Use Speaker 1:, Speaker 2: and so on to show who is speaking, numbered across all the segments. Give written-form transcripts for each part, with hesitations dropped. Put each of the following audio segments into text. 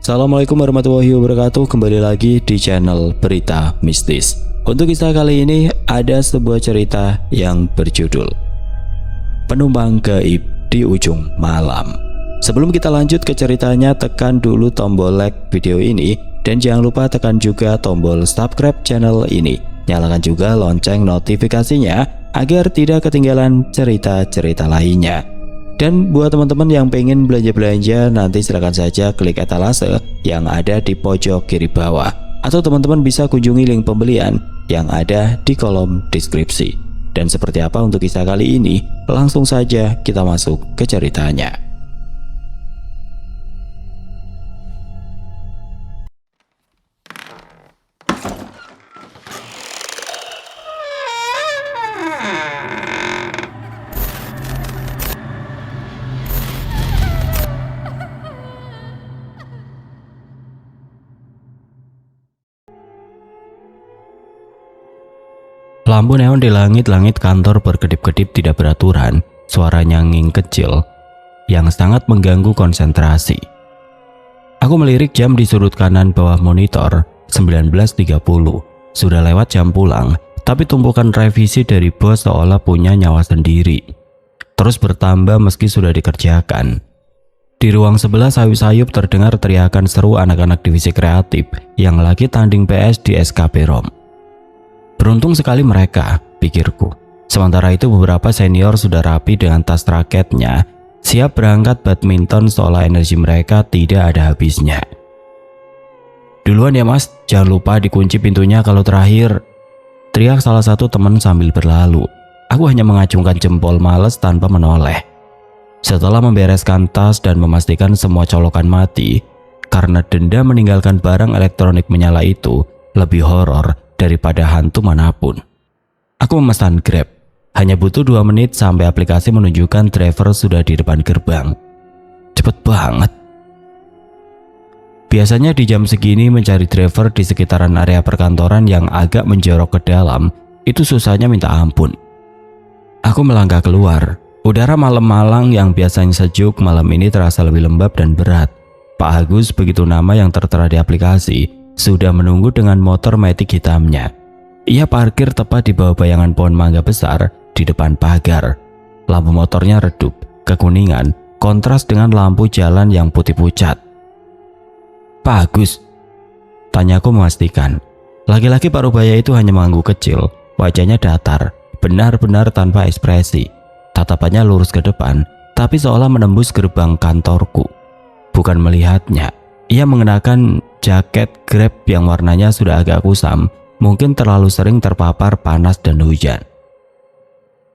Speaker 1: Assalamualaikum warahmatullahi wabarakatuh. Kembali lagi di channel Berita Mistis. Untuk kisah kali ini ada sebuah cerita yang berjudul Penumpang Gaib di Ujung Malam. Sebelum kita lanjut ke ceritanya, tekan dulu tombol like video ini dan jangan lupa tekan juga tombol subscribe channel ini. Nyalakan juga lonceng notifikasinya agar tidak ketinggalan cerita-cerita lainnya. Dan buat teman-teman yang pengen belanja-belanja, nanti silahkan saja klik etalase yang ada di pojok kiri bawah, atau teman-teman bisa kunjungi link pembelian yang ada di kolom deskripsi. Dan seperti apa untuk kisah kali ini, langsung saja kita masuk ke ceritanya. Lampu neon di langit-langit kantor berkedip-kedip tidak beraturan, suara nyanging kecil yang sangat mengganggu konsentrasi. Aku melirik jam di sudut kanan bawah monitor, 19.30. Sudah lewat jam pulang, tapi tumpukan revisi dari bos seolah punya nyawa sendiri. Terus bertambah meski sudah dikerjakan. Di ruang sebelah sayup-sayup terdengar teriakan seru anak-anak divisi kreatif yang lagi tanding PS di SKP ROM. Beruntung sekali mereka, pikirku. Sementara itu beberapa senior sudah rapi dengan tas raketnya, siap berangkat badminton seolah energi mereka tidak ada habisnya. Duluan ya mas, jangan lupa dikunci pintunya kalau terakhir, teriak salah satu teman sambil berlalu. Aku hanya mengacungkan jempol males tanpa menoleh. Setelah membereskan tas dan memastikan semua colokan mati, karena denda meninggalkan barang elektronik menyala itu lebih horor daripada hantu manapun. Aku memesan Grab. Hanya butuh 2 menit sampai aplikasi menunjukkan driver sudah di depan gerbang. Cepet banget. Biasanya di jam segini mencari driver di sekitaran area perkantoran yang agak menjorok ke dalam itu susahnya minta ampun. Aku melangkah keluar. Udara malam Malang yang biasanya sejuk malam ini terasa lebih lembab dan berat. Pak Agus, begitu nama yang tertera di aplikasi, sudah menunggu dengan motor Matic hitamnya. Ia parkir tepat di bawah bayangan pohon mangga besar di depan pagar. Lampu motornya redup, kekuningan, kontras dengan lampu jalan yang putih pucat. Pak Agus? Tanyaku memastikan. Laki-laki parubaya itu hanya mengangguk kecil, wajahnya datar, benar-benar tanpa ekspresi. Tatapannya lurus ke depan, tapi seolah menembus gerbang kantorku. Bukan melihatnya. Ia mengenakan jaket Grab yang warnanya sudah agak kusam, mungkin terlalu sering terpapar panas dan hujan.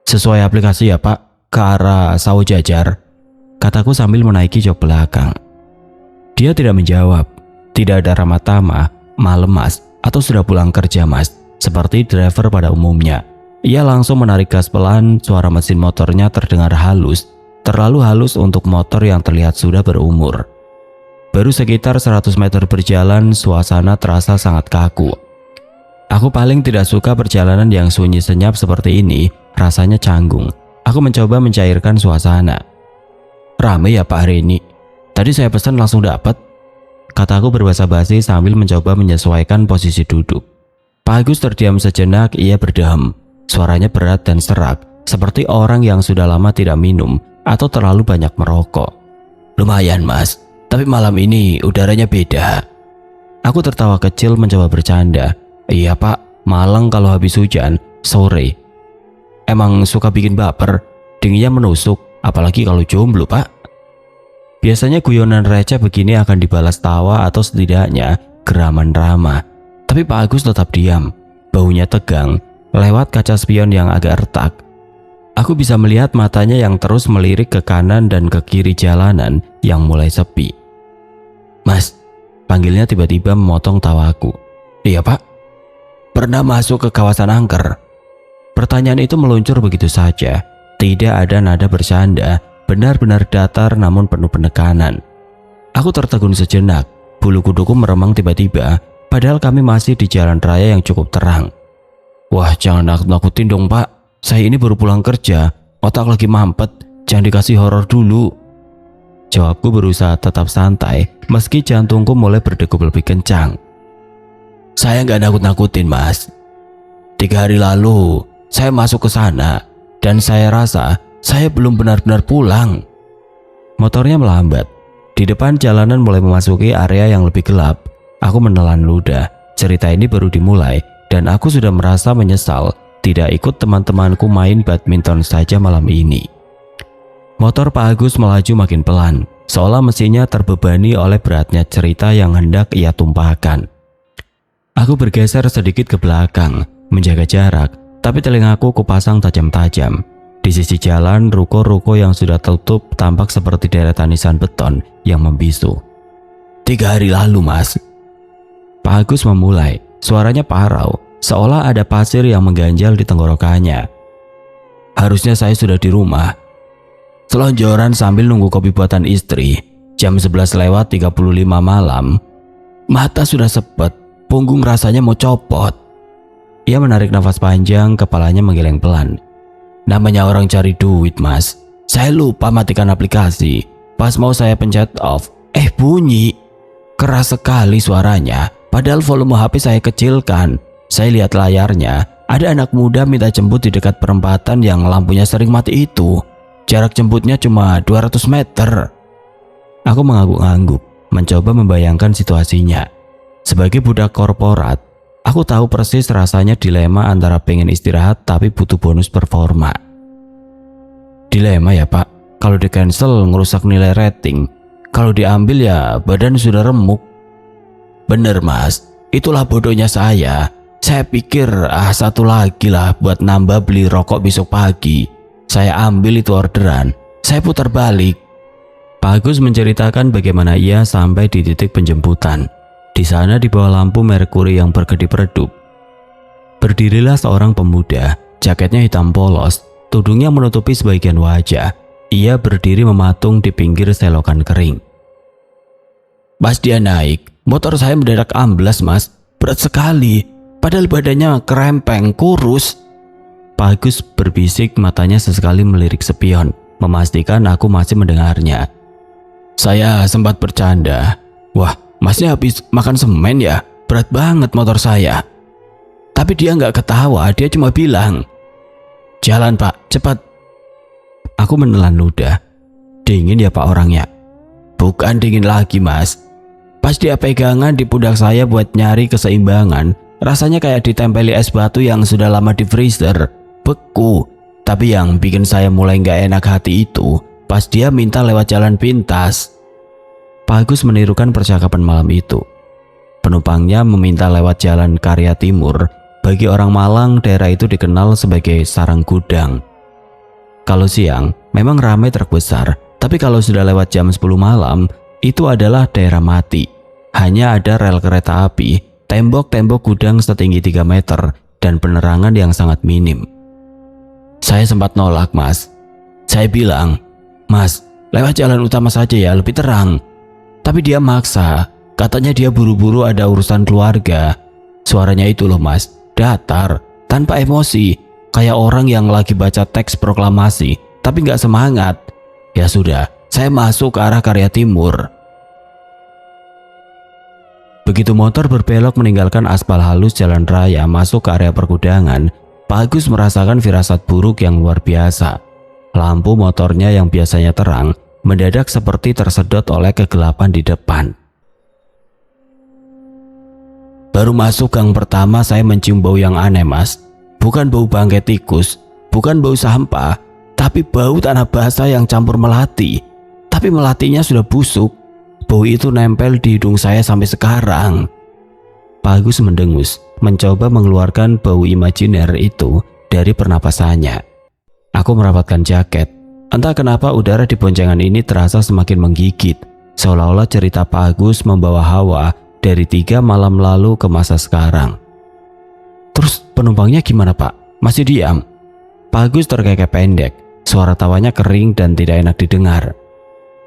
Speaker 1: Sesuai aplikasi ya pak, ke arah Sawo Jajar, kataku sambil menaiki jok belakang. Dia tidak menjawab, tidak ada ramah tamah, malam mas, atau sudah pulang kerja mas, seperti driver pada umumnya. Ia langsung menarik gas pelan, suara mesin motornya terdengar halus, terlalu halus untuk motor yang terlihat sudah berumur. Baru sekitar 100 meter berjalan, suasana terasa sangat kaku. Aku paling tidak suka perjalanan yang sunyi senyap seperti ini, rasanya canggung. Aku mencoba mencairkan suasana. Rame ya Pak hari ini? Tadi saya pesan langsung dapat, kataku berbahasa basi sambil mencoba menyesuaikan posisi duduk. Pak Agus terdiam sejenak, ia berdeham. Suaranya berat dan serak, seperti orang yang sudah lama tidak minum atau terlalu banyak merokok. Lumayan mas, tapi malam ini udaranya beda. Aku tertawa kecil mencoba bercanda. Iya pak, Malang kalau habis hujan, sore. Emang suka bikin baper, dinginnya menusuk, apalagi kalau jomblo pak. Biasanya guyonan receh begini akan dibalas tawa atau setidaknya geraman ramah. Tapi Pak Agus tetap diam, baunya tegang, lewat kaca spion yang agak retak. Aku bisa melihat matanya yang terus melirik ke kanan dan ke kiri jalanan yang mulai sepi. Mas, panggilnya tiba-tiba memotong tawaku. Iya pak, pernah masuk ke kawasan angker? Pertanyaan itu meluncur begitu saja, tidak ada nada bercanda, benar-benar datar namun penuh penekanan. Aku tertegun sejenak, bulu kuduku meremang tiba-tiba, padahal kami masih di jalan raya yang cukup terang. Wah jangan nakut-nakutin dong pak, saya ini baru pulang kerja, otak lagi mampet, jangan dikasih horor dulu. Jawabku berusaha tetap santai meski jantungku mulai berdegup lebih kencang. Saya nggak nakut-nakutin mas. 3 hari lalu saya masuk ke sana dan saya rasa saya belum benar-benar pulang. Motornya melambat. Di depan jalanan mulai memasuki area yang lebih gelap. Aku menelan ludah. Cerita ini baru dimulai dan aku sudah merasa menyesal tidak ikut teman-temanku main badminton saja malam ini. Motor Pak Agus melaju makin pelan, seolah mesinnya terbebani oleh beratnya cerita yang hendak ia tumpahkan. Aku bergeser sedikit ke belakang, menjaga jarak, tapi telingaku kupasang tajam-tajam. Di sisi jalan, ruko-ruko yang sudah tertutup tampak seperti deretan nisan beton yang membisu. 3 hari lalu, mas. Pak Agus memulai, suaranya parau, seolah ada pasir yang mengganjal di tenggorokannya. Harusnya saya sudah di rumah. Selonjoran sambil nunggu kopi buatan istri. Jam 11:35 malam. Mata sudah sepet, punggung rasanya mau copot. Ia menarik nafas panjang, kepalanya menggeleng pelan. Namanya orang cari duit, mas. Saya lupa matikan aplikasi. Pas mau saya pencet off, bunyi. Keras sekali suaranya, padahal volume HP saya kecilkan. Saya lihat layarnya, ada anak muda minta jemput di dekat perempatan yang lampunya sering mati itu. Jarak jemputnya cuma 200 meter. Aku mengangguk-angguk, mencoba membayangkan situasinya. Sebagai budak korporat, aku tahu persis rasanya dilema antara pengen istirahat tapi butuh bonus performa. Dilema ya pak, kalau di cancel ngerusak nilai rating, kalau diambil ya badan sudah remuk. Bener mas, itulah bodohnya saya. Saya pikir satu lagi lah buat nambah beli rokok besok pagi. Saya ambil itu orderan, saya putar balik. Pak Agus menceritakan bagaimana ia sampai di titik penjemputan. Di sana di bawah lampu merkuri yang berkedip-redup, berdirilah seorang pemuda, jaketnya hitam polos, tudungnya menutupi sebagian wajah. Ia berdiri mematung di pinggir selokan kering. Pas dia naik, motor saya mendadak amblas mas, berat sekali, padahal badannya kerempeng, kurus. Pak Agus berbisik, matanya sesekali melirik spion, memastikan aku masih mendengarnya. Saya sempat bercanda, wah masnya habis makan semen ya, berat banget motor saya. Tapi dia nggak ketawa, dia cuma bilang, jalan pak, cepat. Aku menelan ludah. Dingin ya pak orangnya? Bukan dingin lagi mas. Pas dia pegangan di pundak saya buat nyari keseimbangan, rasanya kayak ditempeli es batu yang sudah lama di freezer. Beku. Tapi yang bikin saya mulai gak enak hati itu pas dia minta lewat jalan pintas. Pak Agus menirukan percakapan malam itu. Penumpangnya meminta lewat jalan Karya Timur. Bagi orang Malang, daerah itu dikenal sebagai sarang gudang. Kalau siang memang ramai truk besar, tapi kalau sudah lewat jam 10 malam itu adalah daerah mati. Hanya ada rel kereta api, tembok-tembok gudang setinggi 3 meter dan penerangan yang sangat minim. Saya sempat nolak mas. Saya bilang, mas lewat jalan utama saja ya, lebih terang. Tapi dia maksa, katanya dia buru-buru ada urusan keluarga. Suaranya itu loh mas, datar, tanpa emosi, kayak orang yang lagi baca teks proklamasi, tapi nggak semangat. Ya sudah, saya masuk ke arah Karya Timur. Begitu motor berbelok meninggalkan aspal halus jalan raya masuk ke area pergudangan, Pak Agus merasakan firasat buruk yang luar biasa. Lampu motornya yang biasanya terang mendadak seperti tersedot oleh kegelapan di depan. Baru masuk gang pertama saya mencium bau yang aneh mas. Bukan bau bangkai tikus, bukan bau sampah, tapi bau tanah basah yang campur melati. Tapi melatinya sudah busuk. Bau itu nempel di hidung saya sampai sekarang. Pak Agus mendengus, mencoba mengeluarkan bau imajiner itu dari pernapasannya. Aku merapatkan jaket. Entah kenapa udara di boncengan ini terasa semakin menggigit, seolah-olah cerita Pak Agus membawa hawa dari 3 malam lalu ke masa sekarang. Terus penumpangnya gimana pak? Masih diam? Pak Agus terkekeh pendek, suara tawanya kering dan tidak enak didengar.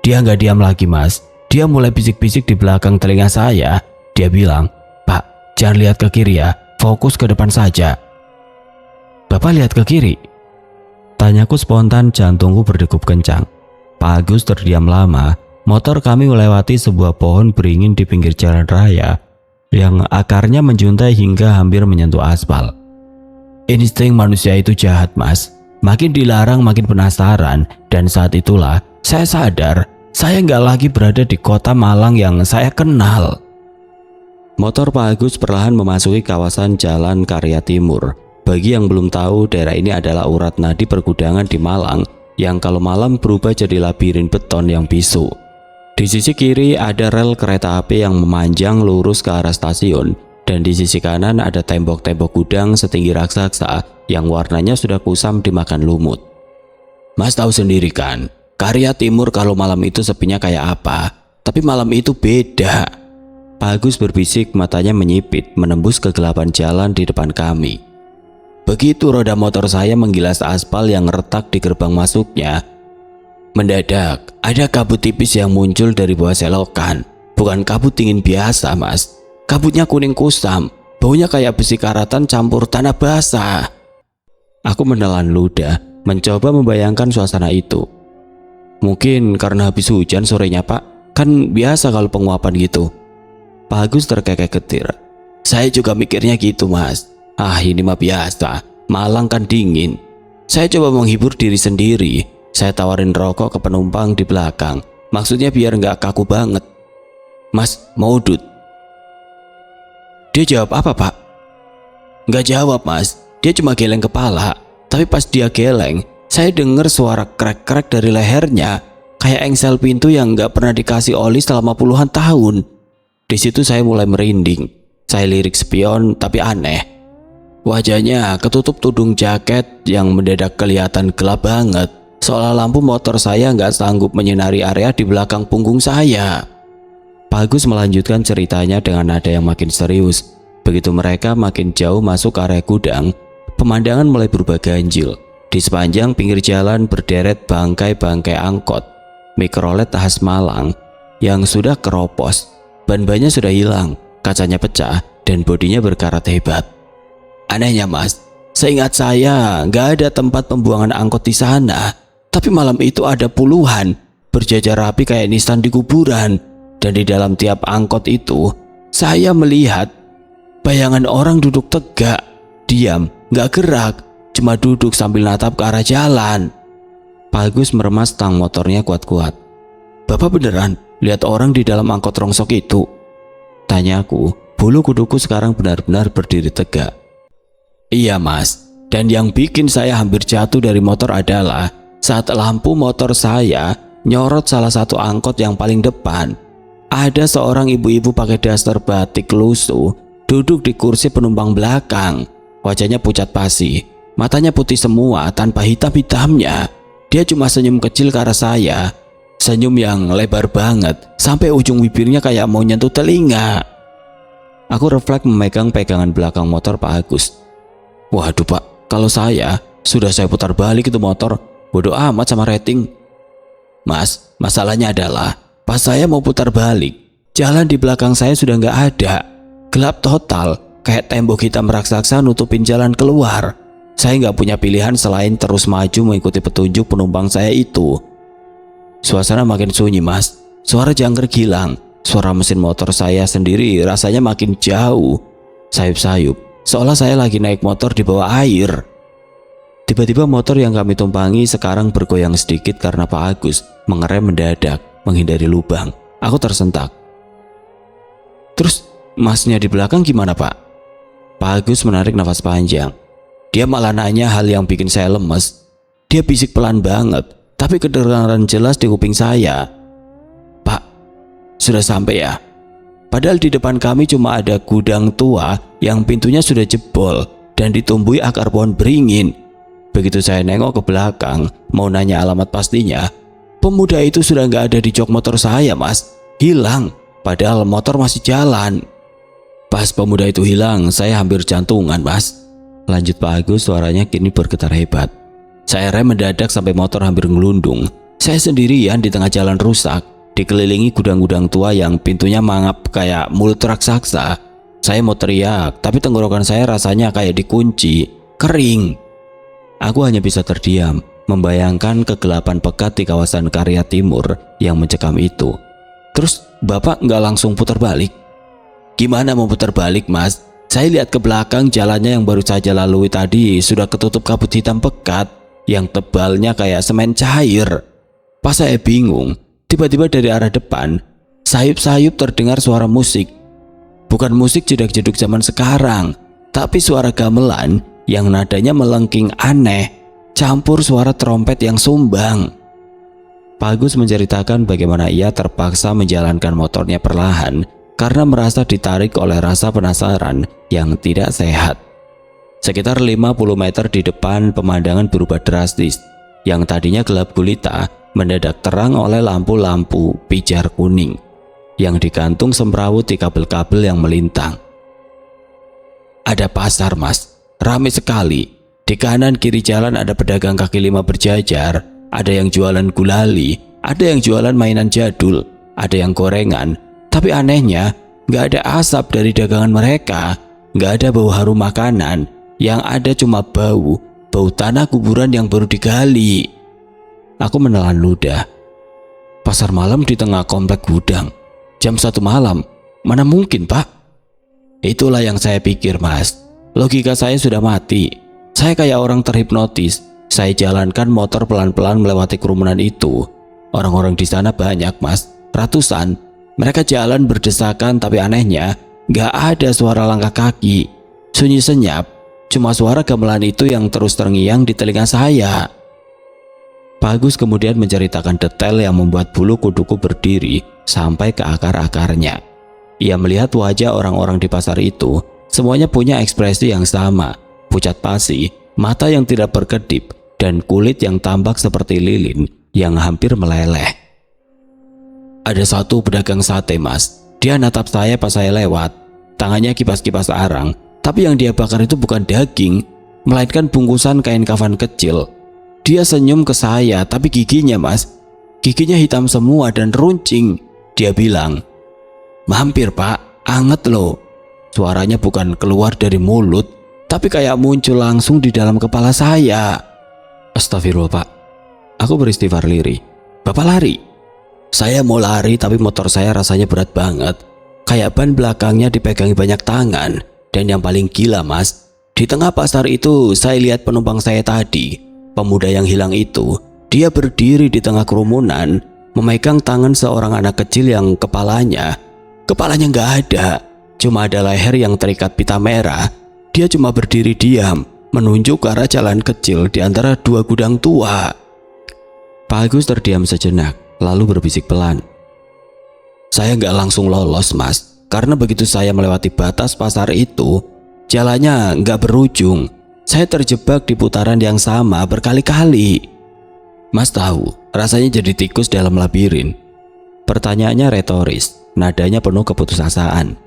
Speaker 1: Dia nggak diam lagi mas, dia mulai bisik-bisik di belakang telinga saya. Dia bilang, Pak, jangan lihat ke kiri ya, fokus ke depan saja. Bapak lihat ke kiri? Tanyaku spontan, jantungku berdegup kencang. Pak Agus terdiam lama, motor kami melewati sebuah pohon beringin di pinggir jalan raya yang akarnya menjuntai hingga hampir menyentuh aspal. Insting manusia itu jahat, Mas. Makin dilarang makin penasaran, dan saat itulah saya sadar saya nggak lagi berada di kota Malang yang saya kenal. Motor Pak Agus perlahan memasuki kawasan Jalan Karya Timur. Bagi yang belum tahu, daerah ini adalah urat nadi pergudangan di Malang yang kalau malam berubah jadi labirin beton yang bisu. Di sisi kiri ada rel kereta api yang memanjang lurus ke arah stasiun, dan di sisi kanan ada tembok-tembok gudang setinggi raksasa yang warnanya sudah kusam dimakan lumut. Mas tahu sendiri kan, Karya Timur kalau malam itu sepinya kayak apa, tapi malam itu beda. Pak Agus berbisik, matanya menyipit menembus kegelapan jalan di depan kami. Begitu roda motor saya menggilas aspal yang retak di gerbang masuknya, mendadak ada kabut tipis yang muncul dari bawah selokan. Bukan kabut dingin biasa, Mas. Kabutnya kuning kusam, baunya kayak besi karatan campur tanah basah. Aku menelan ludah, mencoba membayangkan suasana itu. Mungkin karena habis hujan sorenya, Pak. Kan biasa kalau penguapan gitu. Pak Agus terkekeh-ketir. Saya juga mikirnya gitu, Mas. Ini mah biasa. Malang kan dingin. Saya coba menghibur diri sendiri. Saya tawarin rokok ke penumpang di belakang. Maksudnya biar nggak kaku banget. Mas, mau udut? Dia jawab apa, Pak? Nggak jawab, Mas. Dia cuma geleng kepala. Tapi pas dia geleng, saya dengar suara krek-krek dari lehernya. Kayak engsel pintu yang nggak pernah dikasih oli selama puluhan tahun. Di situ saya mulai merinding. Saya lirik spion tapi aneh. Wajahnya ketutup tudung jaket yang mendadak kelihatan gelap banget. Seolah lampu motor saya nggak sanggup menyinari area di belakang punggung saya. Pak Agus melanjutkan ceritanya dengan nada yang makin serius. Begitu mereka makin jauh masuk area gudang, pemandangan mulai berubah ganjil. Di sepanjang pinggir jalan berderet bangkai-bangkai angkot Mikrolet khas Malang yang sudah keropos. Ban-bannya sudah hilang, kacanya pecah, dan bodinya berkarat hebat. Anehnya, Mas, seingat saya nggak ada tempat pembuangan angkot di sana. Tapi malam itu ada puluhan, berjajar rapi kayak nisan di kuburan. Dan di dalam tiap angkot itu, saya melihat bayangan orang duduk tegak, diam, nggak gerak, cuma duduk sambil natap ke arah jalan. Pak Agus meremas stang motornya kuat-kuat. Bapak beneran lihat orang di dalam angkot rongsok itu? Tanyaku, bulu kuduku sekarang benar-benar berdiri tegak. Iya, Mas, dan yang bikin saya hampir jatuh dari motor adalah saat lampu motor saya nyorot salah satu angkot yang paling depan. Ada seorang ibu-ibu pakai daster batik lusuh duduk di kursi penumpang belakang. Wajahnya pucat pasi, matanya putih semua tanpa hitam-hitamnya. Dia cuma senyum kecil ke arah saya. Senyum yang lebar banget sampai ujung bibirnya kayak mau nyentuh telinga. Aku refleks memegang pegangan belakang motor Pak Agus. Waduh, Pak, kalau saya sudah putar balik itu motor. Bodoh amat sama rating. Mas, masalahnya adalah pas saya mau putar balik, jalan di belakang saya sudah nggak ada. Gelap total, kayak tembok hitam raksasa nutupin jalan keluar. Saya nggak punya pilihan selain terus maju mengikuti petunjuk penumpang saya itu. Suasana makin sunyi, Mas. Suara jangkrik hilang. Suara mesin motor saya sendiri rasanya makin jauh. Sayup-sayup, seolah saya lagi naik motor di bawah air. Tiba-tiba motor yang kami tumpangi sekarang bergoyang sedikit karena Pak Agus mengerem mendadak menghindari lubang. Aku tersentak. Terus Masnya di belakang gimana, Pak? Pak Agus menarik nafas panjang. Dia malah nanya hal yang bikin saya lemes. Dia bisik pelan banget, tapi kedengaran jelas di kuping saya. Pak, sudah sampai ya? Padahal di depan kami cuma ada gudang tua yang pintunya sudah jebol dan ditumbuhi akar pohon beringin. Begitu saya nengok ke belakang, mau nanya alamat pastinya, pemuda itu sudah nggak ada di jok motor saya, Mas. Hilang, padahal motor masih jalan. Pas pemuda itu hilang, saya hampir jantungan, Mas. Lanjut Pak Agus, suaranya kini bergetar hebat. Saya rem mendadak sampai motor hampir ngelundung. Saya sendirian di tengah jalan rusak, dikelilingi gudang-gudang tua yang pintunya mangap kayak mulut raksasa. Saya mau teriak, tapi tenggorokan saya rasanya kayak dikunci, kering. Aku hanya bisa terdiam, membayangkan kegelapan pekat di kawasan Karya Timur yang mencekam itu. Terus Bapak nggak langsung putar balik? Gimana mau putar balik, Mas? Saya lihat ke belakang, jalannya yang baru saja lalui tadi sudah ketutup kabut hitam pekat yang tebalnya kayak semen cair. Pas saya bingung, tiba-tiba dari arah depan, sayup-sayup terdengar suara musik. Bukan musik jedak-jeduk zaman sekarang, tapi suara gamelan yang nadanya melengking aneh, campur suara trompet yang sumbang. Pak Agus menceritakan bagaimana ia terpaksa menjalankan motornya perlahan karena merasa ditarik oleh rasa penasaran yang tidak sehat. Sekitar 50 meter di depan, pemandangan berubah drastis. Yang tadinya gelap gulita mendadak terang oleh lampu-lampu pijar kuning yang digantung semrawut di kabel-kabel yang melintang. Ada pasar, Mas, ramai sekali. Di kanan kiri jalan ada pedagang kaki lima berjajar, ada yang jualan gulali, ada yang jualan mainan jadul, ada yang gorengan. Tapi anehnya, nggak ada asap dari dagangan mereka, nggak ada bau harum makanan, yang ada cuma bau tanah kuburan yang baru digali. Aku menelan ludah. Pasar malam di tengah komplek gudang, jam 1 malam, mana mungkin, Pak? Itulah yang saya pikir, Mas. Logika saya sudah mati. Saya kayak orang terhipnotis. Saya jalankan motor pelan-pelan melewati kerumunan itu. Orang-orang di sana banyak, Mas, ratusan. Mereka jalan berdesakan, tapi anehnya gak ada suara langkah kaki. Sunyi senyap, cuma suara gamelan itu yang terus terngiang di telinga saya. Pak Agus kemudian menceritakan detail yang membuat bulu kuduku berdiri sampai ke akar-akarnya. Ia melihat wajah orang-orang di pasar itu, semuanya punya ekspresi yang sama, pucat pasi, mata yang tidak berkedip, dan kulit yang tampak seperti lilin yang hampir meleleh. Ada satu pedagang sate, Mas. Dia natap saya pas saya lewat. Tangannya kipas-kipas arang, tapi yang dia bakar itu bukan daging, melainkan bungkusan kain kafan kecil. Dia senyum ke saya, tapi giginya, Mas, giginya hitam semua dan runcing. Dia bilang, "Mampir, Pak, anget loh." Suaranya bukan keluar dari mulut, tapi kayak muncul langsung di dalam kepala saya. Astagfirullah, Pak. Aku beristighfar lirih. Bapak lari? Saya mau lari, tapi motor saya rasanya berat banget. Kayak ban belakangnya dipegangi banyak tangan. Dan yang paling gila, Mas, di tengah pasar itu saya lihat penumpang saya tadi, pemuda yang hilang itu. Dia berdiri di tengah kerumunan, memegang tangan seorang anak kecil yang kepalanya nggak ada. Cuma ada leher yang terikat pita merah. Dia cuma berdiri diam, menunjuk ke arah jalan kecil di antara dua gudang tua. Pak Agus terdiam sejenak, lalu berbisik pelan. Saya nggak langsung lolos, Mas, karena begitu saya melewati batas pasar itu, jalannya nggak berujung. Saya terjebak di putaran yang sama berkali-kali. Mas tahu, rasanya jadi tikus dalam labirin. Pertanyaannya retoris, nadanya penuh keputusasaan.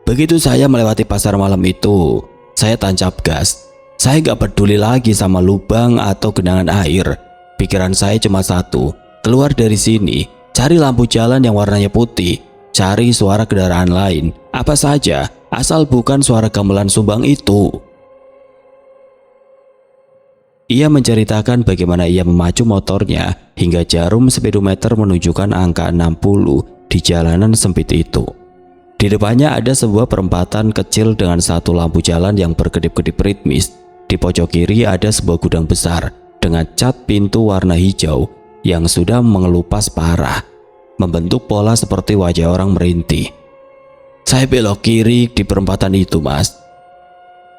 Speaker 1: Begitu saya melewati pasar malam itu, saya tancap gas. Saya nggak peduli lagi sama lubang atau genangan air. Pikiran saya cuma satu, keluar dari sini, cari lampu jalan yang warnanya putih, cari suara kendaraan lain, apa saja, asal bukan suara gamelan sumbang itu. Ia menceritakan bagaimana ia memacu motornya hingga jarum speedometer menunjukkan angka 60 di jalanan sempit itu. Di depannya ada sebuah perempatan kecil dengan satu lampu jalan yang berkedip-kedip ritmis. Di pojok kiri ada sebuah gudang besar dengan cat pintu warna hijau yang sudah mengelupas parah, membentuk pola seperti wajah orang merintih. Saya belok kiri di perempatan itu, Mas.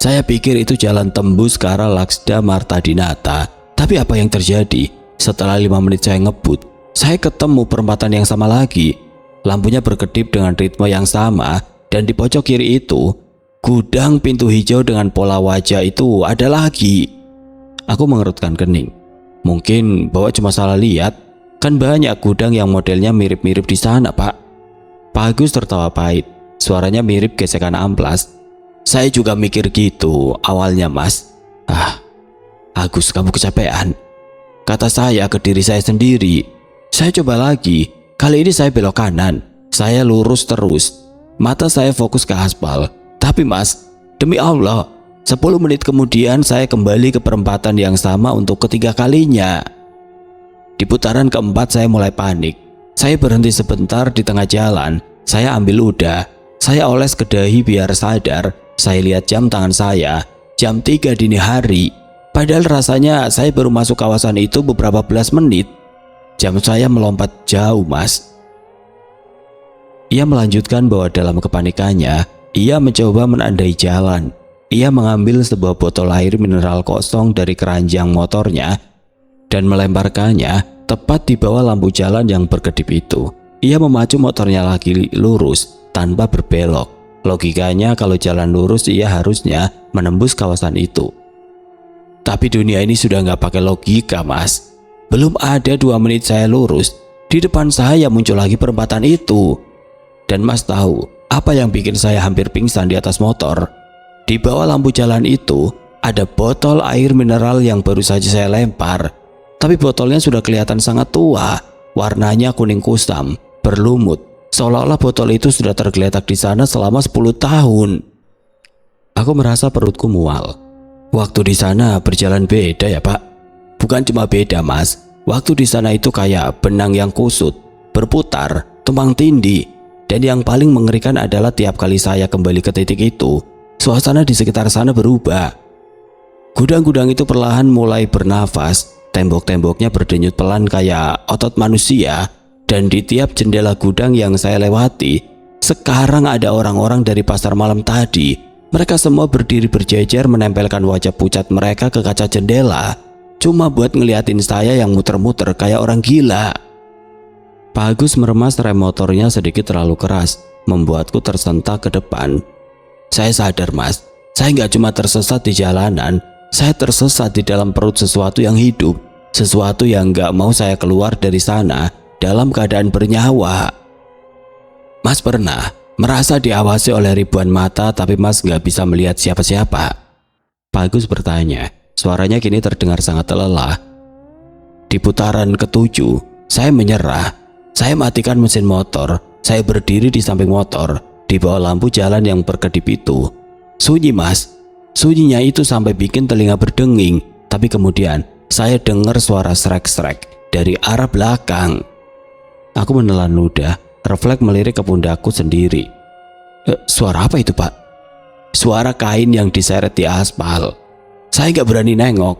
Speaker 1: Saya pikir itu jalan tembus ke arah Laksda Marta Dinata. Tapi apa yang terjadi? Setelah 5 menit saya ngebut, saya ketemu perempatan yang sama lagi. Lampunya berkedip dengan ritme yang sama, dan di pojok kiri itu, gudang pintu hijau dengan pola wajah itu ada lagi. Aku mengerutkan kening. Mungkin Bapak cuma salah lihat. Kan banyak gudang yang modelnya mirip-mirip di sana, Pak. Pak Agus tertawa pahit. Suaranya mirip gesekan amplas. Saya juga mikir gitu awalnya, Mas. Agus, kamu kecapean. Kata saya ke diri saya sendiri. Saya coba lagi. Kali ini saya belok kanan. Saya lurus terus. Mata saya fokus ke aspal. Tapi, Mas, demi Allah, 10 menit kemudian saya kembali ke perempatan yang sama untuk ketiga kalinya. Di putaran keempat saya mulai panik. Saya berhenti sebentar di tengah jalan. Saya ambil ludah. Saya oles ke dahi biar sadar. Saya lihat jam tangan saya. Jam 3 dini hari. Padahal rasanya saya baru masuk kawasan itu beberapa belas menit. Jam saya melompat jauh, Mas. Ia melanjutkan bahwa dalam kepanikannya, ia mencoba menandai jalan. Ia mengambil sebuah botol air mineral kosong dari keranjang motornya dan melemparkannya tepat di bawah lampu jalan yang berkedip itu. Ia memacu motornya lagi lurus tanpa berbelok. Logikanya kalau jalan lurus ia harusnya menembus kawasan itu. Tapi dunia ini sudah nggak pakai logika, Mas. Belum ada 2 menit saya lurus, di depan saya muncul lagi perempatan itu. Dan Mas tahu apa yang bikin saya hampir pingsan di atas motor? Di bawah lampu jalan itu ada botol air mineral yang baru saja saya lempar. Tapi botolnya sudah kelihatan sangat tua. Warnanya kuning kusam, berlumut. Seolah-olah botol itu sudah tergeletak di sana selama 10 tahun. Aku merasa perutku mual. Waktu di sana berjalan beda ya, Pak? Bukan cuma beda, Mas. Waktu di sana itu kayak benang yang kusut, berputar, tumpang tindih. Dan yang paling mengerikan adalah tiap kali saya kembali ke titik itu, suasana di sekitar sana berubah. Gudang-gudang itu perlahan mulai bernafas, tembok-temboknya berdenyut pelan kayak otot manusia, dan di tiap jendela gudang yang saya lewati, sekarang ada orang-orang dari pasar malam tadi. Mereka semua berdiri berjejer menempelkan wajah pucat mereka ke kaca jendela, cuma buat ngeliatin saya yang muter-muter kayak orang gila. Pak Agus meremas rem motornya sedikit terlalu keras, membuatku tersentak ke depan. Saya sadar, Mas, saya nggak cuma tersesat di jalanan, saya tersesat di dalam perut sesuatu yang hidup, sesuatu yang nggak mau saya keluar dari sana dalam keadaan bernyawa. Mas pernah merasa diawasi oleh ribuan mata tapi Mas nggak bisa melihat siapa-siapa? Pak Agus bertanya, suaranya kini terdengar sangat lelah. Di putaran ke-7, saya menyerah. Saya matikan mesin motor, saya berdiri di samping motor, di bawah lampu jalan yang berkedip itu. Sunyi, Mas. Sunyinya itu sampai bikin telinga berdenging, tapi kemudian saya dengar suara srek-srek dari arah belakang. Aku menelan ludah, refleks melirik ke pundakku sendiri. Suara apa itu, Pak? Suara kain yang diseret di aspal. Saya nggak berani nengok.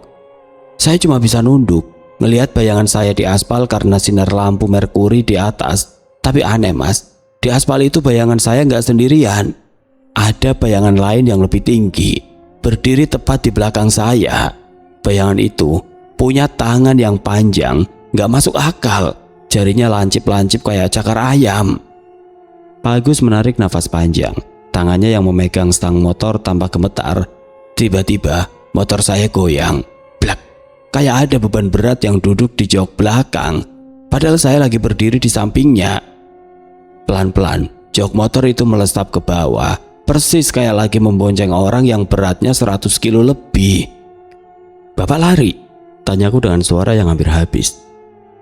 Speaker 1: Saya cuma bisa nunduk, melihat bayangan saya di aspal karena sinar lampu merkuri di atas. Tapi aneh, Mas, di aspal itu bayangan saya nggak sendirian. Ada bayangan lain yang lebih tinggi, berdiri tepat di belakang saya. Bayangan itu punya tangan yang panjang, nggak masuk akal. Jarinya lancip-lancip kayak cakar ayam. Pak Agus menarik nafas panjang. Tangannya yang memegang stang motor tampak gemetar. Tiba-tiba motor saya goyang. Blak. Kayak ada beban berat yang duduk di jok belakang. Padahal saya lagi berdiri di sampingnya. Pelan-pelan jok motor itu melesap ke bawah. Persis kayak lagi membonceng orang yang beratnya 100 kilo lebih. Bapak lari? Tanyaku dengan suara yang hampir habis.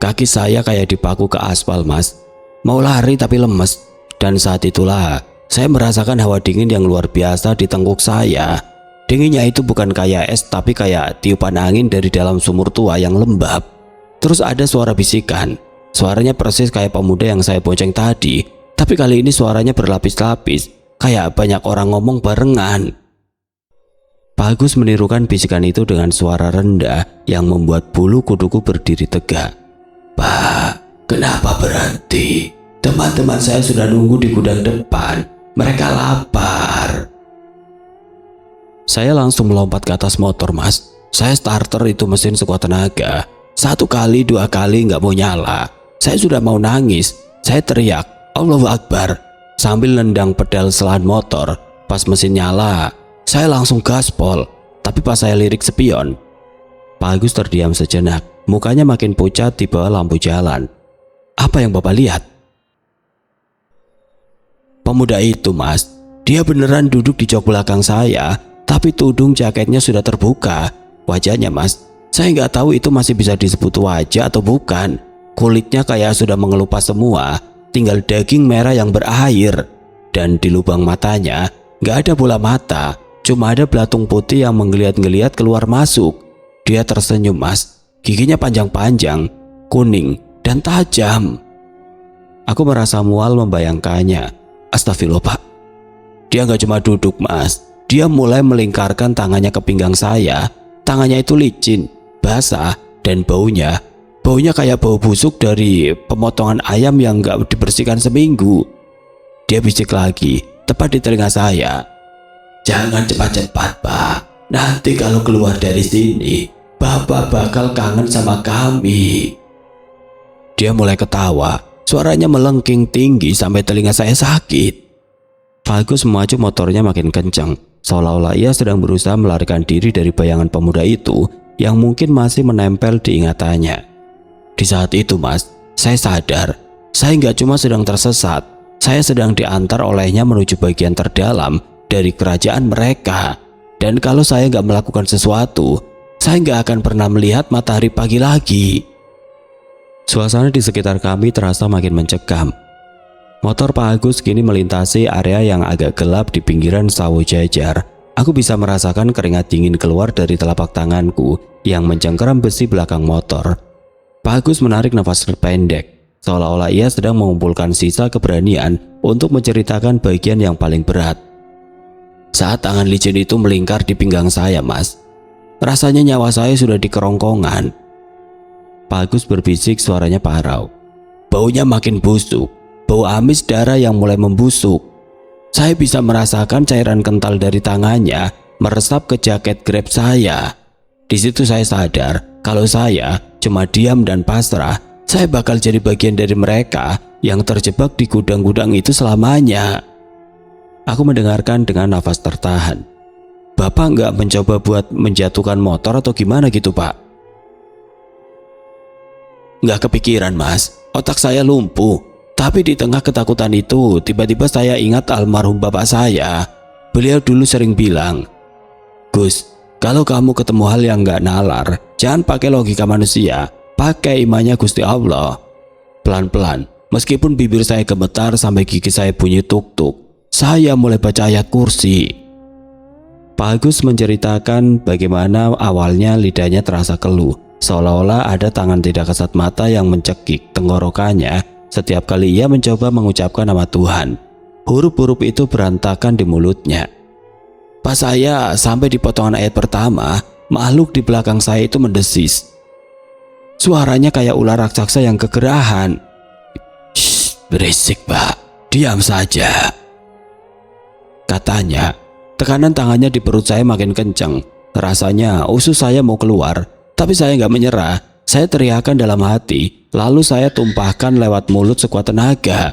Speaker 1: Kaki saya kayak dipaku ke aspal, Mas. Mau lari tapi lemes. Dan saat itulah saya merasakan hawa dingin yang luar biasa di tengkuk saya. Dinginnya itu bukan kayak es tapi kayak tiupan angin dari dalam sumur tua yang lembab. Terus ada suara bisikan. Suaranya persis kayak pemuda yang saya bonceng tadi. Tapi kali ini suaranya berlapis-lapis. Kayak banyak orang ngomong barengan. Pak Agus menirukan bisikan itu dengan suara rendah yang membuat bulu kuduku berdiri tegak. Pak, kenapa berhenti? Teman-teman saya sudah nunggu di gudang depan. Mereka lapar. Saya langsung melompat ke atas motor, Mas. Saya starter itu mesin sekuat tenaga. 1 kali 2 kali nggak mau nyala. Saya sudah mau nangis. Saya teriak, Allahu Akbar, sambil nendang pedal selahan motor. Pas mesin nyala, saya langsung gaspol. Tapi pas saya lirik spion, Pak Agus terdiam sejenak. Mukanya makin pucat di bawah lampu jalan. Apa yang Bapak lihat? Pemuda itu, Mas. Dia beneran duduk di jok belakang saya. Tapi tudung jaketnya sudah terbuka. Wajahnya, Mas, saya nggak tahu itu masih bisa disebut wajah atau bukan. Kulitnya kayak sudah mengelupas semua. Tinggal daging merah yang berair. Dan di lubang matanya nggak ada bola mata.
Speaker 2: Cuma ada belatung putih yang menggeliat-geliat keluar masuk. Dia tersenyum, Mas. Giginya panjang-panjang, kuning, dan tajam. Aku merasa mual membayangkannya. Astagfirullah, Pak. Dia nggak cuma duduk, Mas. Dia mulai melingkarkan tangannya ke pinggang saya. Tangannya itu licin, basah, dan baunya kayak bau busuk dari pemotongan ayam yang nggak dibersihkan seminggu. Dia bisik lagi, tepat di telinga saya. Jangan cepat-cepat, Pak. Nanti kalau keluar dari sini, Bapak bakal kangen sama kami. Dia mulai ketawa. Suaranya melengking tinggi sampai telinga saya sakit. Bagus memacu motornya makin kencang, seolah-olah ia sedang berusaha melarikan diri dari bayangan pemuda itu yang mungkin masih menempel di ingatannya. Di saat itu, Mas, saya sadar. Saya nggak cuma sedang tersesat, saya sedang diantar olehnya menuju bagian terdalam dari kerajaan mereka. Dan kalau saya nggak melakukan sesuatu, saya nggak akan pernah melihat matahari pagi lagi. Suasana di sekitar kami terasa makin mencekam. Motor Pak Agus kini melintasi area yang agak gelap di pinggiran sawah jajar. Aku bisa merasakan keringat dingin keluar dari telapak tanganku yang mencengkeram besi belakang motor. Pak Agus menarik nafas pendek, seolah-olah ia sedang mengumpulkan sisa keberanian untuk menceritakan bagian yang paling berat. Saat tangan licin itu melingkar di pinggang saya, Mas, rasanya nyawa saya sudah di kerongkongan. Pak Agus berbisik, suaranya parau. Baunya makin busuk, bau amis darah yang mulai membusuk. Saya bisa merasakan cairan kental dari tangannya meresap ke jaket Grab saya. Di situ saya sadar kalau saya cuma diam dan pasrah, saya bakal jadi bagian dari mereka yang terjebak di gudang-gudang itu selamanya. Aku mendengarkan dengan nafas tertahan. Bapak nggak mencoba buat menjatuhkan motor atau gimana gitu, Pak? Nggak kepikiran, Mas. Otak saya lumpuh. Tapi di tengah ketakutan itu, tiba-tiba saya ingat almarhum bapak saya. Beliau dulu sering bilang, Gus, kalau kamu ketemu hal yang nggak nalar, jangan pakai logika manusia, pakai imannya Gusti Allah. Pelan-pelan, meskipun bibir saya gemetar sampai gigi saya bunyi tuk-tuk, saya mulai baca ayat kursi. Pak Agus menceritakan bagaimana awalnya lidahnya terasa keluh, seolah-olah ada tangan tidak kasat mata yang mencekik tenggorokannya setiap kali ia mencoba mengucapkan nama Tuhan. Huruf-huruf itu berantakan di mulutnya. Pas saya sampai di potongan ayat pertama, makhluk di belakang saya itu mendesis. Suaranya kayak ular raksasa yang kegerahan. Shh, berisik, Pak. Diam saja. Katanya. Tekanan tangannya di perut saya makin kencang. Rasanya usus saya mau keluar. Tapi saya nggak menyerah. Saya teriakan dalam hati, lalu saya tumpahkan lewat mulut sekuat tenaga.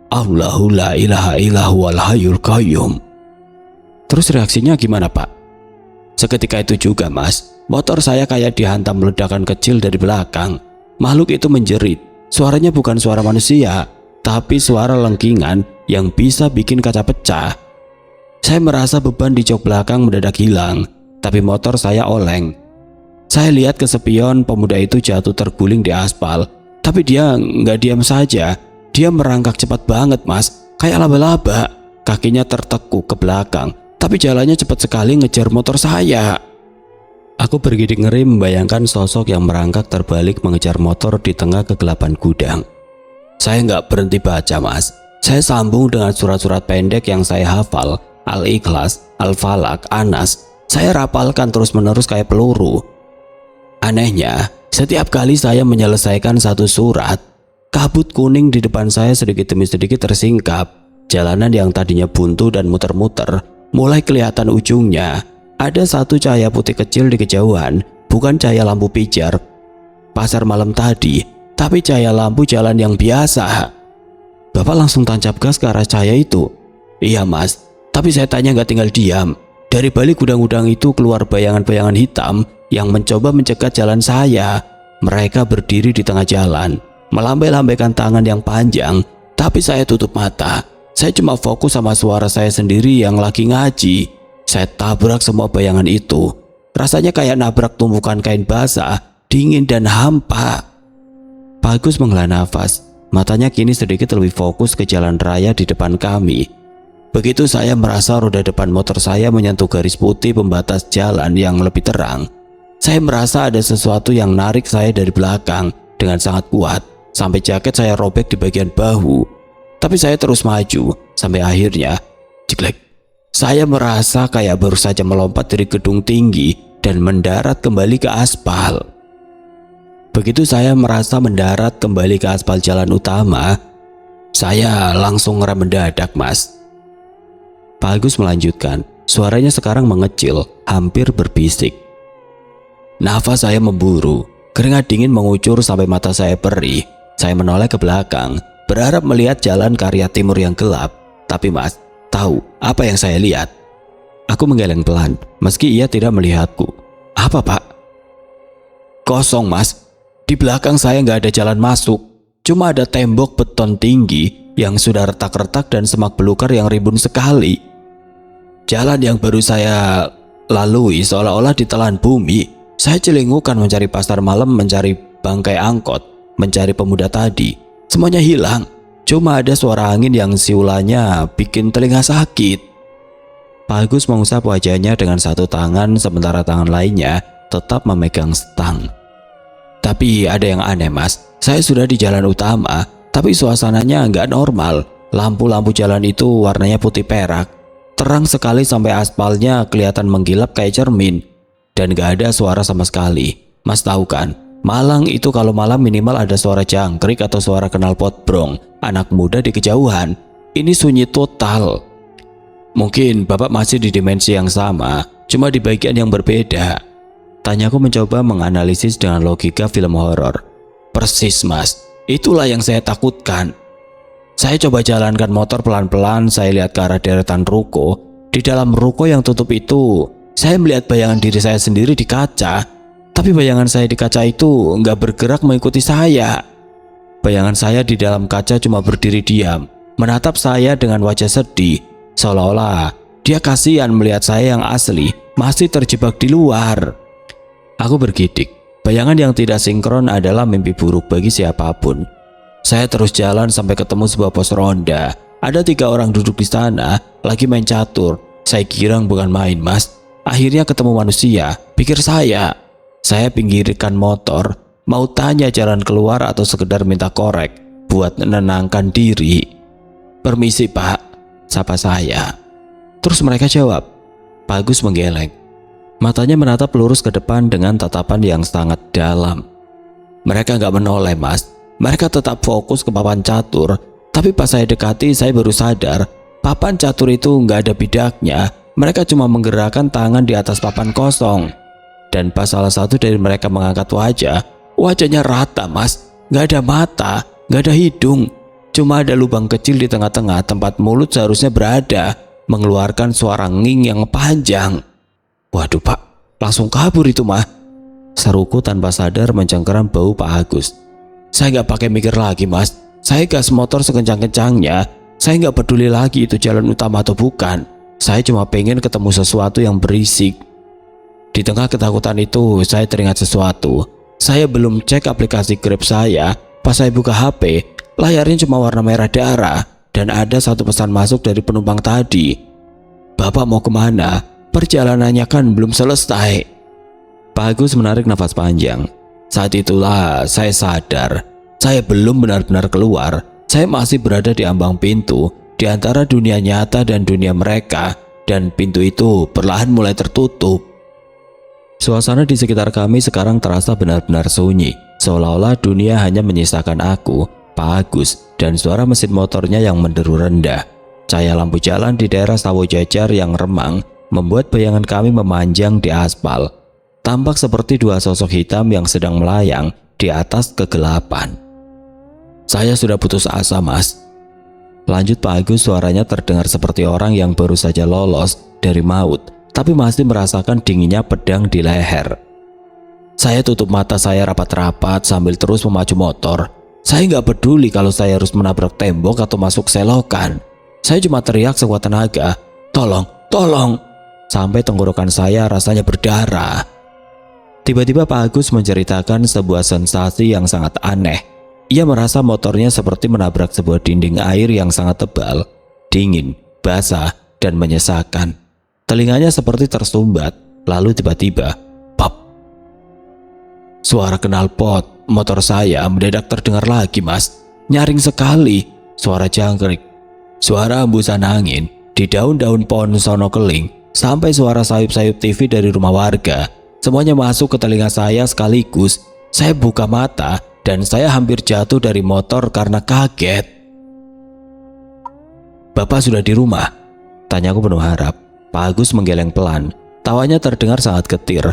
Speaker 2: Allahu la ilaha illahu wal hayyul qayyum. Terus reaksinya gimana, Pak? Seketika itu juga, Mas, motor saya kayak dihantam ledakan kecil dari belakang. Makhluk itu menjerit. Suaranya bukan suara manusia, tapi suara lengkingan yang bisa bikin kaca pecah. Saya merasa beban di jok belakang mendadak hilang, tapi motor saya oleng. Saya lihat ke spion, pemuda itu jatuh terguling di aspal. Tapi dia nggak diam saja. Dia merangkak cepat banget, Mas. Kayak laba-laba. Kakinya tertekuk ke belakang. Tapi jalannya cepat sekali ngejar motor saya. Aku bergidik ngeri membayangkan sosok yang merangkak terbalik mengejar motor di tengah kegelapan gudang. Saya nggak berhenti baca, Mas. Saya sambung dengan surat-surat pendek yang saya hafal. Al-Ikhlas, Al-Falak, Anas. Saya rapalkan terus-menerus kayak peluru. Anehnya, setiap kali saya menyelesaikan satu surat, kabut kuning di depan saya sedikit demi sedikit tersingkap. Jalanan yang tadinya buntu dan muter-muter mulai kelihatan ujungnya. Ada satu cahaya putih kecil di kejauhan, bukan cahaya lampu pijar pasar malam tadi, tapi cahaya lampu jalan yang biasa. Bapak langsung tancap gas ke arah cahaya itu. Iya, Mas, tapi saya tanya nggak tinggal diam. Dari balik gudang-gudang itu keluar bayangan-bayangan hitam yang mencoba mencegat jalan saya. Mereka berdiri di tengah jalan, melambai-lambaikan tangan yang panjang, tapi saya tutup mata. Saya cuma fokus sama suara saya sendiri yang lagi ngaji. Saya tabrak semua bayangan itu. Rasanya kayak nabrak tumpukan kain basah, dingin dan hampa. Bagus menghela nafas. Matanya kini sedikit lebih fokus ke jalan raya di depan kami. Begitu saya merasa roda depan motor saya menyentuh garis putih pembatas jalan yang lebih terang, saya merasa ada sesuatu yang narik saya dari belakang dengan sangat kuat sampai jaket saya robek di bagian bahu. Tapi saya terus maju sampai akhirnya, jeglek, saya merasa kayak baru saja melompat dari gedung tinggi dan mendarat kembali ke aspal. Begitu saya merasa mendarat kembali ke aspal jalan utama, saya langsung ngerem mendadak, Mas. Pak Agus melanjutkan, suaranya sekarang mengecil, hampir berbisik. Nafas saya memburu, keringat dingin mengucur sampai mata saya perih. Saya menoleh ke belakang, berharap melihat jalan Karya Timur yang gelap. Tapi Mas, tahu apa yang saya lihat? Aku menggeleng pelan, meski ia tidak melihatku. Apa Pak? Kosong Mas, di belakang saya nggak ada jalan masuk. Cuma ada tembok beton tinggi yang sudah retak-retak dan semak belukar yang rimbun sekali. Jalan yang baru saya lalui seolah-olah ditelan bumi. Saya celingukan mencari pasar malam, mencari bangkai angkot, mencari pemuda tadi. Semuanya hilang. Cuma ada suara angin yang siulannya bikin telinga sakit. Pak Agus mengusap wajahnya dengan satu tangan sementara tangan lainnya tetap memegang stang. Tapi ada yang aneh Mas. Saya sudah di jalan utama, tapi suasananya nggak normal. Lampu-lampu jalan itu warnanya putih perak. Terang sekali sampai aspalnya kelihatan menggilap kayak cermin. Dan gak ada suara sama sekali. Mas tahu kan, Malang itu kalau malam minimal ada suara jangkrik atau suara knalpot brong anak muda di kejauhan. Ini sunyi total. Mungkin Bapak masih di dimensi yang sama, cuma di bagian yang berbeda. Tanyaku mencoba menganalisis dengan logika film horor. Persis Mas, itulah yang saya takutkan. Saya coba jalankan motor pelan-pelan, saya lihat ke arah deretan ruko. Di dalam ruko yang tutup itu, saya melihat bayangan diri saya sendiri di kaca. Tapi bayangan saya di kaca itu nggak bergerak mengikuti saya. Bayangan saya di dalam kaca cuma berdiri diam, menatap saya dengan wajah sedih. Seolah-olah dia kasihan melihat saya yang asli masih terjebak di luar. Aku bergidik. Bayangan yang tidak sinkron adalah mimpi buruk bagi siapapun. Saya terus jalan sampai ketemu sebuah pos ronda. Ada 3 orang duduk di sana, lagi main catur. Saya girang bukan main Mas. Akhirnya ketemu manusia, pikir saya. Saya pinggirkan motor, mau tanya jalan keluar atau sekedar minta korek buat menenangkan diri. Permisi Pak, sapa saya. Terus mereka jawab. Pak Agus menggeleng. Matanya menatap lurus ke depan dengan tatapan yang sangat dalam. Mereka nggak menoleh Mas. Mereka tetap fokus ke papan catur. Tapi pas saya dekati, saya baru sadar papan catur itu nggak ada bidaknya. Mereka cuma menggerakkan tangan di atas papan kosong. Dan pas salah satu dari mereka mengangkat wajah, wajahnya rata Mas. Nggak ada mata, nggak ada hidung. Cuma ada lubang kecil di tengah-tengah tempat mulut seharusnya berada, mengeluarkan suara nging yang panjang. Waduh Pak, langsung kabur itu mah. Seruku tanpa sadar mencengkeram bau Pak Agus. Saya nggak pakai mikir lagi Mas. Saya gas motor sekencang-kencangnya. Saya nggak peduli lagi itu jalan utama atau bukan. Saya cuma pengen ketemu sesuatu yang berisik. Di tengah ketakutan itu, saya teringat sesuatu. Saya belum cek aplikasi Grab saya. Pas saya buka HP, layarnya cuma warna merah darah. Dan ada satu pesan masuk dari penumpang tadi. Bapak mau kemana? Perjalanannya kan belum selesai. Pak Agus menarik nafas panjang. Saat itulah saya sadar. Saya belum benar-benar keluar. Saya masih berada di ambang pintu, di antara dunia nyata dan dunia mereka. Dan pintu itu perlahan mulai tertutup. Suasana di sekitar kami sekarang terasa benar-benar sunyi. Seolah-olah dunia hanya menyisakan aku, Pak Agus, dan suara mesin motornya yang menderu rendah. Cahaya lampu jalan di daerah Sawo Jajar yang remang membuat bayangan kami memanjang di aspal. Tampak seperti 2 sosok hitam yang sedang melayang di atas kegelapan. Saya sudah putus asa Mas. Lanjut Pak Agus, suaranya terdengar seperti orang yang baru saja lolos dari maut, tapi masih merasakan dinginnya pedang di leher. Saya tutup mata saya rapat-rapat sambil terus memacu motor. Saya nggak peduli kalau saya harus menabrak tembok atau masuk selokan. Saya cuma teriak sekuat tenaga, tolong, tolong. Sampai tenggorokan saya rasanya berdarah. Tiba-tiba Pak Agus menceritakan sebuah sensasi yang sangat aneh. Ia merasa motornya seperti menabrak sebuah dinding air yang sangat tebal, dingin, basah dan menyesakan. Telinganya seperti tersumbat, lalu tiba-tiba, pop. Suara knalpot motor saya mendadak terdengar lagi, Mas. Nyaring sekali, suara jangkrik, suara hembusan angin di daun-daun pohon sono keling, sampai suara sayup-sayup TV dari rumah warga. Semuanya masuk ke telinga saya sekaligus. Saya buka mata dan saya hampir jatuh dari motor karena kaget. "Bapak sudah di rumah?" tanyaku penuh harap. Pak Agus menggeleng pelan. Tawanya terdengar sangat getir.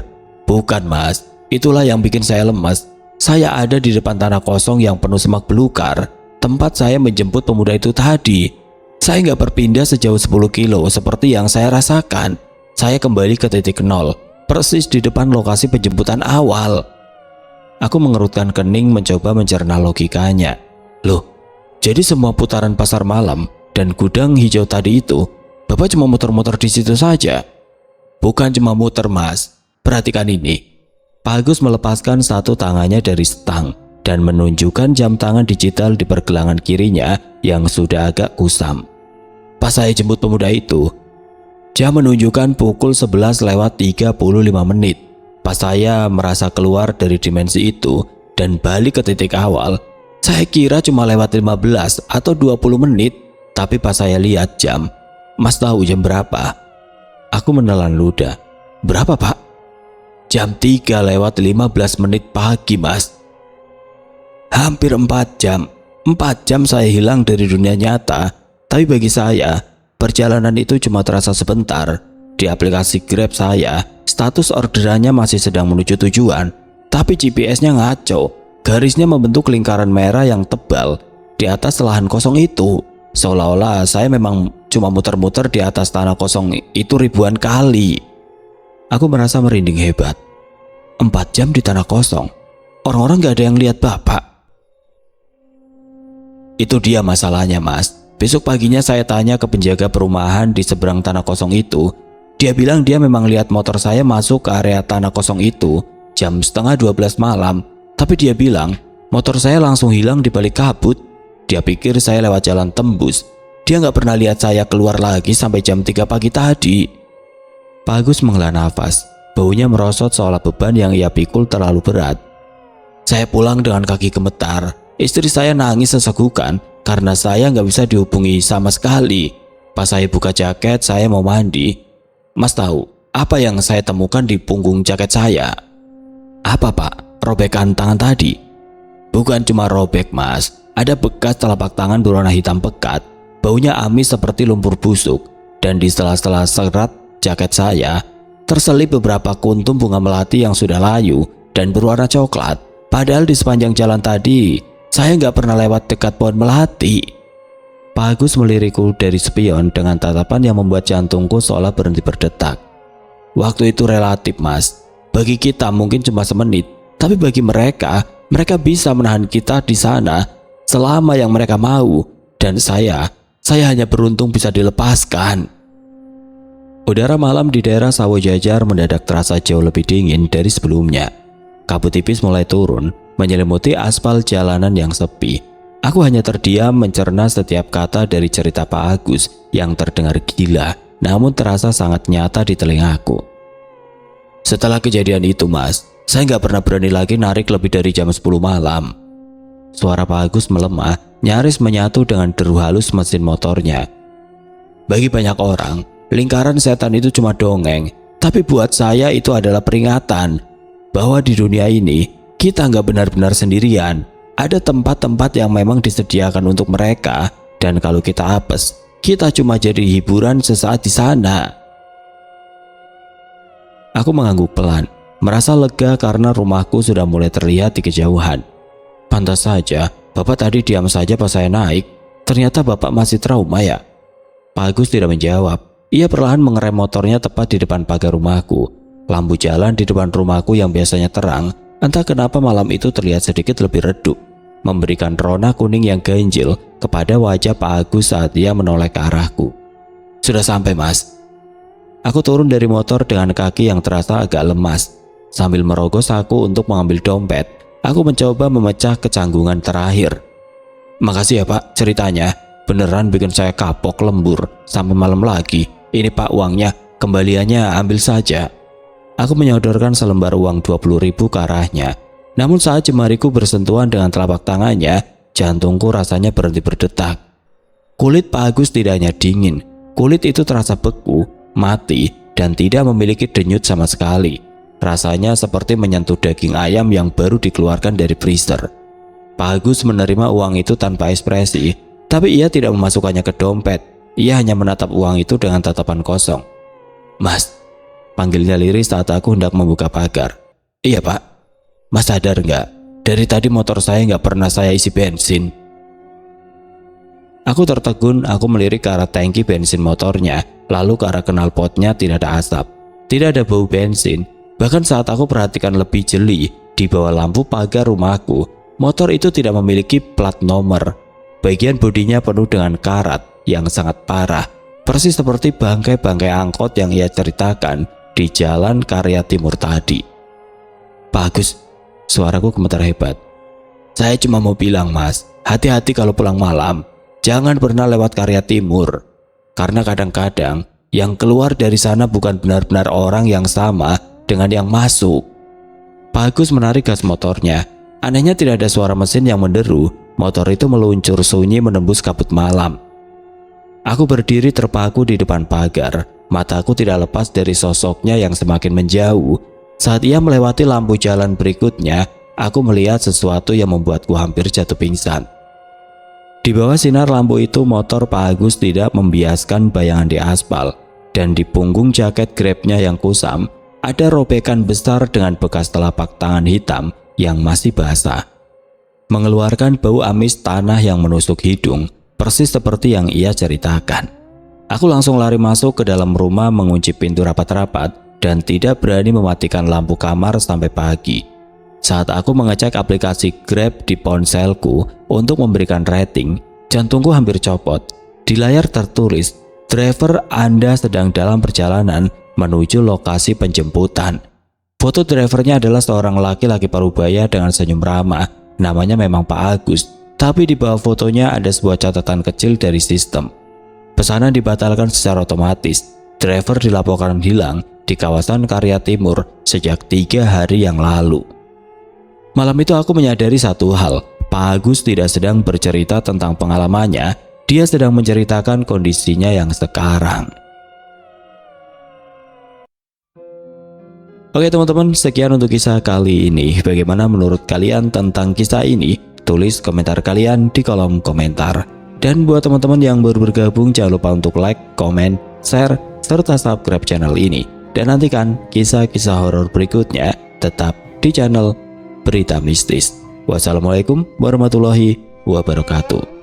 Speaker 2: "Bukan, Mas. Itulah yang bikin saya lemas. Saya ada di depan tanah kosong yang penuh semak belukar, tempat saya menjemput pemuda itu tadi. Saya nggak berpindah sejauh 10 kilo seperti yang saya rasakan. Saya kembali ke titik nol, persis di depan lokasi penjemputan awal." Aku mengerutkan kening mencoba mencerna logikanya. "Loh, jadi semua putaran pasar malam dan gudang hijau tadi itu, Bapak cuma muter-muter di situ saja?" "Bukan cuma muter, Mas. Perhatikan ini." Pak Agus melepaskan satu tangannya dari stang dan menunjukkan jam tangan digital di pergelangan kirinya yang sudah agak kusam. Pas saya jemput pemuda itu, jam menunjukkan pukul 11:35 menit. Pas saya merasa keluar dari dimensi itu dan balik ke titik awal, saya kira cuma lewat 15 atau 20 menit. Tapi pas saya lihat jam, "Mas tahu jam berapa?" Aku menelan ludah. "Berapa, Pak?" "Jam 3:15 pagi, Mas." Hampir 4 jam. 4 jam saya hilang dari dunia nyata. Tapi bagi saya, perjalanan itu cuma terasa sebentar. Di aplikasi Grab saya, status orderannya masih sedang menuju tujuan. Tapi GPS-nya ngaco. Garisnya membentuk lingkaran merah yang tebal di atas lahan kosong itu. Seolah-olah saya memang cuma muter-muter di atas tanah kosong itu ribuan kali. Aku merasa merinding hebat. 4 jam di tanah kosong. Orang-orang gak ada yang lihat Bapak. Itu dia masalahnya, Mas. Besok paginya saya tanya ke penjaga perumahan di seberang tanah kosong itu. Dia bilang dia memang lihat motor saya masuk ke area tanah kosong itu jam setengah 12 malam. Tapi dia bilang motor saya langsung hilang di balik kabut. Dia pikir saya lewat jalan tembus. Dia gak pernah lihat saya keluar lagi sampai jam 3 pagi tadi. Pak Agus menghela nafas. Baunya merosot seolah beban yang ia pikul terlalu berat. Saya pulang dengan kaki gemetar. Istri saya nangis sesagukan karena saya nggak bisa dihubungi sama sekali. Pas saya buka jaket, saya mau mandi. "Mas tahu apa yang saya temukan di punggung jaket saya?" "Apa, Pak? Robekan tangan tadi?" "Bukan cuma robek, Mas. Ada bekas telapak tangan berwarna hitam pekat. Baunya amis seperti lumpur busuk. Dan di sela-sela serat jaket saya terselip beberapa kuntum bunga melati yang sudah layu dan berwarna coklat. Padahal di sepanjang jalan tadi, saya nggak pernah lewat dekat pohon melati." Pak Agus melirikku dari spion dengan tatapan yang membuat jantungku seolah berhenti berdetak. "Waktu itu relatif, Mas. Bagi kita mungkin cuma semenit, tapi bagi mereka bisa menahan kita di sana selama yang mereka mau. Dan saya hanya beruntung bisa dilepaskan." Udara malam di daerah Sawo Jajar mendadak terasa jauh lebih dingin dari sebelumnya. Kabut tipis mulai turun, menyelimuti aspal jalanan yang sepi. Aku hanya terdiam mencerna setiap kata dari cerita Pak Agus yang terdengar gila, namun terasa sangat nyata di telingaku. "Setelah kejadian itu, Mas, saya nggak pernah berani lagi narik lebih dari jam 10 malam. Suara Pak Agus melemah, nyaris menyatu dengan deru halus mesin motornya. "Bagi banyak orang, lingkaran setan itu cuma dongeng. Tapi buat saya itu adalah peringatan bahwa di dunia ini kita nggak benar-benar sendirian. Ada tempat-tempat yang memang disediakan untuk mereka. Dan kalau kita apes, kita cuma jadi hiburan sesaat di sana." Aku mengangguk pelan, merasa lega karena rumahku sudah mulai terlihat di kejauhan. "Pantas saja, Bapak tadi diam saja pas saya naik. Ternyata Bapak masih trauma ya?" Pak Agus tidak menjawab. Ia perlahan mengerem motornya tepat di depan pagar rumahku. Lampu jalan di depan rumahku yang biasanya terang, entah kenapa malam itu terlihat sedikit lebih redup, memberikan rona kuning yang ganjil kepada wajah Pak Agus saat ia menoleh ke arahku. "Sudah sampai, Mas." Aku turun dari motor dengan kaki yang terasa agak lemas. Sambil merogoh saku untuk mengambil dompet, aku mencoba memecah kecanggungan terakhir. "Makasih ya, Pak, ceritanya. Beneran bikin saya kapok lembur sampai malam lagi. Ini Pak uangnya, kembaliannya ambil saja. Aku menyodorkan selembar uang 20.000 ke arahnya. Namun saat jemariku bersentuhan dengan telapak tangannya, jantungku rasanya berhenti berdetak. Kulit Pak Agus tidak hanya dingin, kulit itu terasa beku, mati, dan tidak memiliki denyut sama sekali. Rasanya seperti menyentuh daging ayam yang baru dikeluarkan dari freezer. Pak Agus menerima uang itu tanpa ekspresi, tapi ia tidak memasukkannya ke dompet. Ia hanya menatap uang itu dengan tatapan kosong. "Mas," panggilnya lirih saat aku hendak membuka pagar. "Iya Pak." "Mas sadar nggak? Dari tadi motor saya nggak pernah saya isi bensin." Aku tertegun, aku melirik ke arah tangki bensin motornya, lalu ke arah knalpotnya tidak ada asap, tidak ada bau bensin. Bahkan saat aku perhatikan lebih jeli, di bawah lampu pagar rumahku, motor itu tidak memiliki plat nomor. Bagian bodinya penuh dengan karat yang sangat parah, persis seperti bangkai-bangkai angkot yang ia ceritakan di Jalan Karya Timur tadi. "Pak Agus," suaraku gemetar hebat. "Saya cuma mau bilang Mas, hati-hati kalau pulang malam. Jangan pernah lewat Karya Timur. Karena kadang-kadang yang keluar dari sana bukan benar-benar orang yang sama dengan yang masuk." Pak Agus menarik gas motornya. Anehnya tidak ada suara mesin yang menderu. Motor itu meluncur sunyi menembus kabut malam. Aku berdiri terpaku di depan pagar. Mataku tidak lepas dari sosoknya yang semakin menjauh. Saat ia melewati lampu jalan berikutnya, aku melihat sesuatu yang membuatku hampir jatuh pingsan. Di bawah sinar lampu itu, motor Pak Agus tidak membiaskan bayangan di aspal, dan di punggung jaket Grabnya yang kusam ada robekan besar dengan bekas telapak tangan hitam yang masih basah, mengeluarkan bau amis tanah yang menusuk hidung, persis seperti yang ia ceritakan. Aku langsung lari masuk ke dalam rumah, mengunci pintu rapat-rapat, dan tidak berani mematikan lampu kamar sampai pagi. Saat aku mengecek aplikasi Grab di ponselku untuk memberikan rating, jantungku hampir copot. Di layar tertulis, "Driver Anda sedang dalam perjalanan menuju lokasi penjemputan." Foto drivernya adalah seorang laki-laki parubaya dengan senyum ramah. Namanya memang Pak Agus, tapi di bawah fotonya ada sebuah catatan kecil dari sistem. Pesanan dibatalkan secara otomatis. Driver dilaporkan hilang di kawasan Karya Timur sejak 3 hari yang lalu. Malam itu aku menyadari satu hal, Pak Agus tidak sedang bercerita tentang pengalamannya, dia sedang menceritakan kondisinya yang sekarang. Oke teman-teman, sekian untuk kisah kali ini. Bagaimana menurut kalian tentang kisah ini? Tulis komentar kalian di kolom komentar. Dan buat teman-teman yang baru bergabung, jangan lupa untuk like, komen, share, serta subscribe channel ini. Dan nantikan kisah-kisah horor berikutnya tetap di channel Berita Mistis. Wassalamualaikum warahmatullahi wabarakatuh.